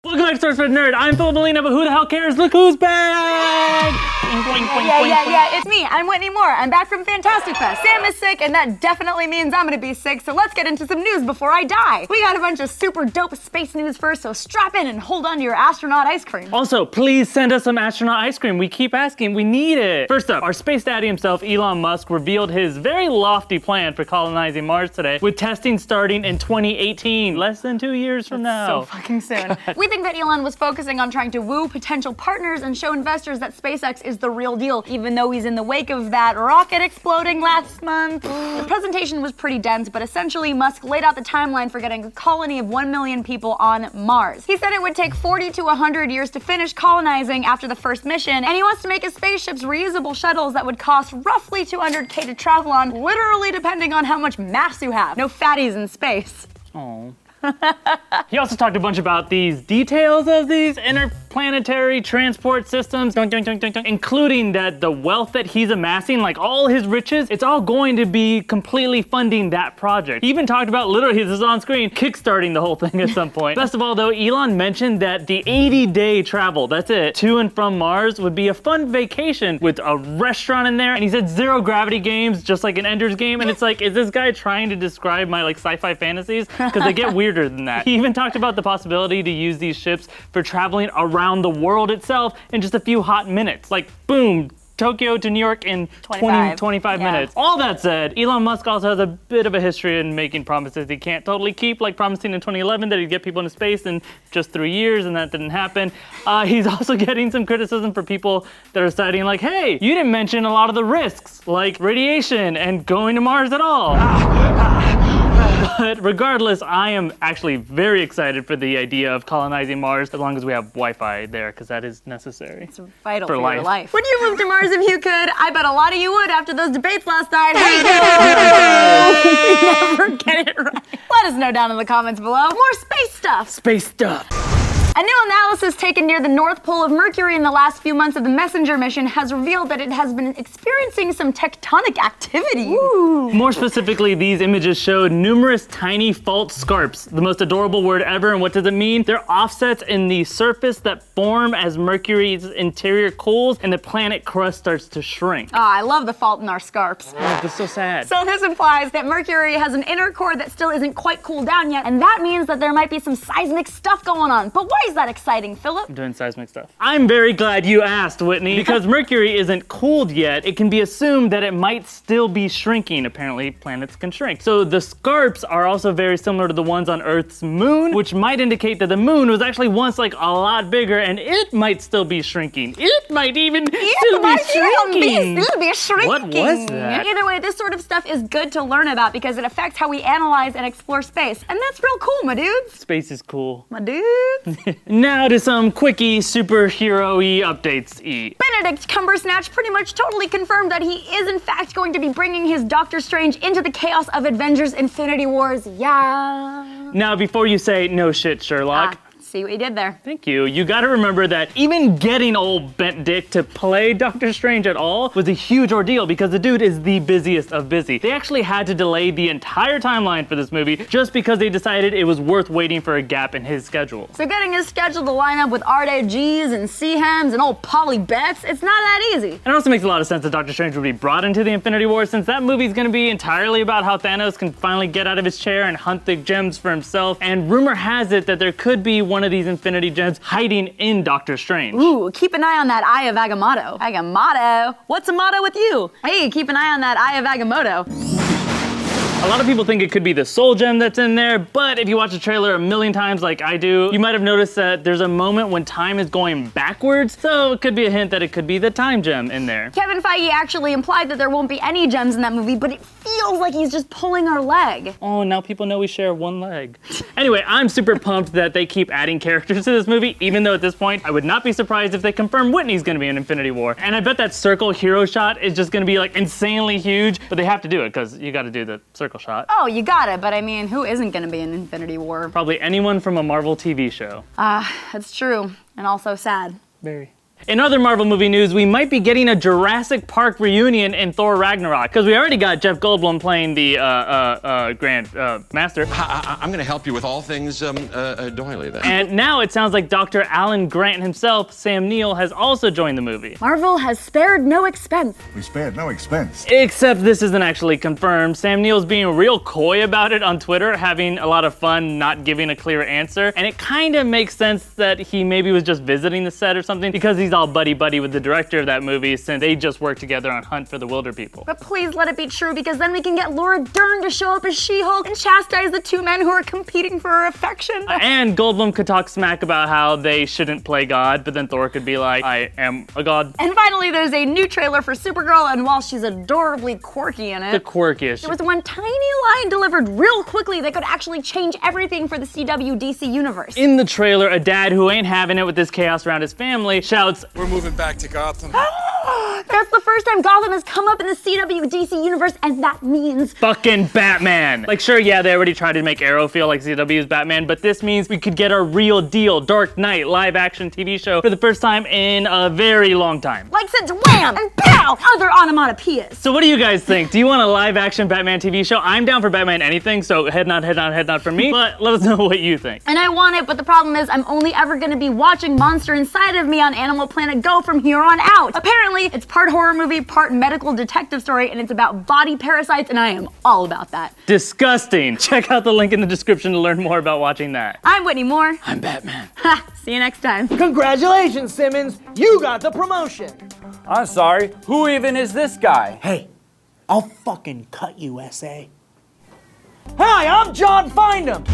Welcome back to SourceFedNERD. I'm Filup and Whit, but who the hell cares? Look who's back! Yeah, it's me. I'm Whitney Moore. I'm back from Fantastic Fest. Sam is sick, and that definitely means I'm gonna be sick, so let's get into some news before I die. We got a bunch of super dope space news first, so strap in and hold on to your astronaut ice cream. Also, please send us some astronaut ice cream. We keep asking. We need it. First up, our space daddy himself, Elon Musk, revealed his very lofty plan for colonizing Mars today, with testing starting in 2018, less than 2 years from now. So fucking soon. We think that Elon was focusing on trying to woo potential partners and show investors that SpaceX is the real deal, even though he's in the wake of that rocket exploding last month. The presentation was pretty dense, but essentially Musk laid out the timeline for getting a colony of 1 million people on Mars. He said it would take 40 to 100 years to finish colonizing after the first mission, and he wants to make his spaceships reusable shuttles that would cost roughly $200K to travel on, literally depending on how much mass you have. No fatties in space. Oh. He also talked a bunch about these details of these interplanetary transport systems, including that the wealth that he's amassing, like all his riches, it's all going to be completely funding that project. He even talked about, literally, this is on screen, kickstarting the whole thing at some point. Best of all though, Elon mentioned that the 80-day travel, that's it, to and from Mars would be a fun vacation with a restaurant in there, and he said zero gravity games, just like an Ender's Game, and it's like, is this guy trying to describe my like sci-fi fantasies? Because they get weirder than that. He even talked about the possibility to use these ships for traveling around the world itself in just a few hot minutes. Like, boom, Tokyo to New York in 25 minutes. All that said, Elon Musk also has a bit of a history in making promises he can't totally keep, like promising in 2011 that he'd get people into space in just 3 years, and that didn't happen. He's also getting some criticism for people that are citing like, hey, you didn't mention a lot of the risks, like radiation and going to Mars at all. But regardless, I am actually very excited for the idea of colonizing Mars as long as we have Wi-Fi there, because that is necessary. It's vital for life. Your life. Would you move to Mars if you could? I bet a lot of you would after those debates last night. We never get it right. Let us know down in the comments below. More space stuff. Space stuff. A new analysis taken near the North Pole of Mercury in the last few months of the Messenger mission has revealed that it has been experiencing some tectonic activity. Ooh. More specifically, these images showed numerous tiny fault scarps, the most adorable word ever, and what does it mean? They're offsets in the surface that form as Mercury's interior cools and the planet crust starts to shrink. Ah, I love the fault in our scarps. Oh, that's so sad. So this implies that Mercury has an inner core that still isn't quite cooled down yet, and that means that there might be some seismic stuff going on. But why is that exciting, Filup? I'm doing seismic stuff. I'm very glad you asked, Whitney, because Mercury isn't cooled yet. It can be assumed that it might still be shrinking. Apparently, planets can shrink. So the scarps are also very similar to the ones on Earth's moon, which might indicate that the moon was actually once like a lot bigger, and it might still be shrinking. It might even still be shrinking. What was that? Either way, this sort of stuff is good to learn about because it affects how we analyze and explore space. And that's real cool, my dudes. Space is cool. My dudes. Now to some quickie superhero-y updates-y. Benedict Cumbersnatch pretty much totally confirmed that he is in fact going to be bringing his Doctor Strange into the chaos of Avengers Infinity Wars. Yeah. Now before you say, no shit, Sherlock. See what you did there. Thank you. You gotta remember that even getting old Bent Dick to play Doctor Strange at all was a huge ordeal because the dude is the busiest of busy. They actually had to delay the entire timeline for this movie just because they decided it was worth waiting for a gap in his schedule. So getting his schedule to line up with RDGs and Seahams and old Polly Betts, it's not that easy. It also makes a lot of sense that Doctor Strange would be brought into the Infinity War since that movie's gonna be entirely about how Thanos can finally get out of his chair and hunt the gems for himself. And rumor has it that there could be one of these Infinity Gems hiding in Doctor Strange. Ooh, keep an eye on that Eye of Agamotto. Agamotto? What's a motto with you? Hey, keep an eye on that Eye of Agamotto. A lot of people think it could be the Soul Gem that's in there, but if you watch the trailer a million times like I do, you might have noticed that there's a moment when time is going backwards, so it could be a hint that it could be the Time Gem in there. Kevin Feige actually implied that there won't be any gems in that movie, but it feels like he's just pulling our leg. Oh, now people know we share one leg. Anyway, I'm super pumped that they keep adding characters to this movie, even though at this point, I would not be surprised if they confirm Whitney's gonna be in Infinity War. And I bet that circle hero shot is just gonna be like insanely huge, but they have to do it, because you gotta do the circle shot. Oh, you got it, but I mean, who isn't gonna be in Infinity War? Probably anyone from a Marvel TV show. That's true, and also sad. Very. In other Marvel movie news, we might be getting a Jurassic Park reunion in Thor Ragnarok, because we already got Jeff Goldblum playing the Grand Master. I'm gonna help you with all things doily then. And now it sounds like Dr. Alan Grant himself, Sam Neill, has also joined the movie. Marvel has spared no expense. We spared no expense. Except this isn't actually confirmed. Sam Neill's being real coy about it on Twitter, having a lot of fun not giving a clear answer. And it kind of makes sense that he maybe was just visiting the set or something, because he's all buddy-buddy with the director of that movie since they just worked together on Hunt for the Wilder People. But please let it be true, because then we can get Laura Dern to show up as She-Hulk and chastise the two men who are competing for her affection. And Goldblum could talk smack about how they shouldn't play God, but then Thor could be like, I am a god. And finally, there's a new trailer for Supergirl, and while she's adorably quirky in it, The quirkiest. there was one tiny line delivered real quickly that could actually change everything for the CW DC universe. In the trailer, a dad who ain't having it with this chaos around his family shouts, We're moving back to Gotham. That's the first time Gotham has come up in the CW DC universe, and that means fucking Batman. Like, sure, yeah, they already tried to make Arrow feel like CW's Batman, but this means we could get a real deal Dark Knight live action TV show for the first time in a very long time. like since wham and pow, other onomatopoeias. So what do you guys think? Do you want a live action Batman TV show? I'm down for Batman anything, so head nod for me, but let us know what you think. And I want it, but the problem is I'm only ever gonna be watching Monster Inside of Me on Animal Planet Go from here on out. Apparently, it's part horror movie, part medical detective story, and it's about body parasites, and I am all about that. Disgusting. Check out the link in the description to learn more about watching that. I'm Whitney Moore. I'm Batman. Ha, see you next time. Congratulations, Simmons! You got the promotion! I'm sorry, who even is this guy? Hey, I'll fucking cut you, SA. Hi, I'm John Findem!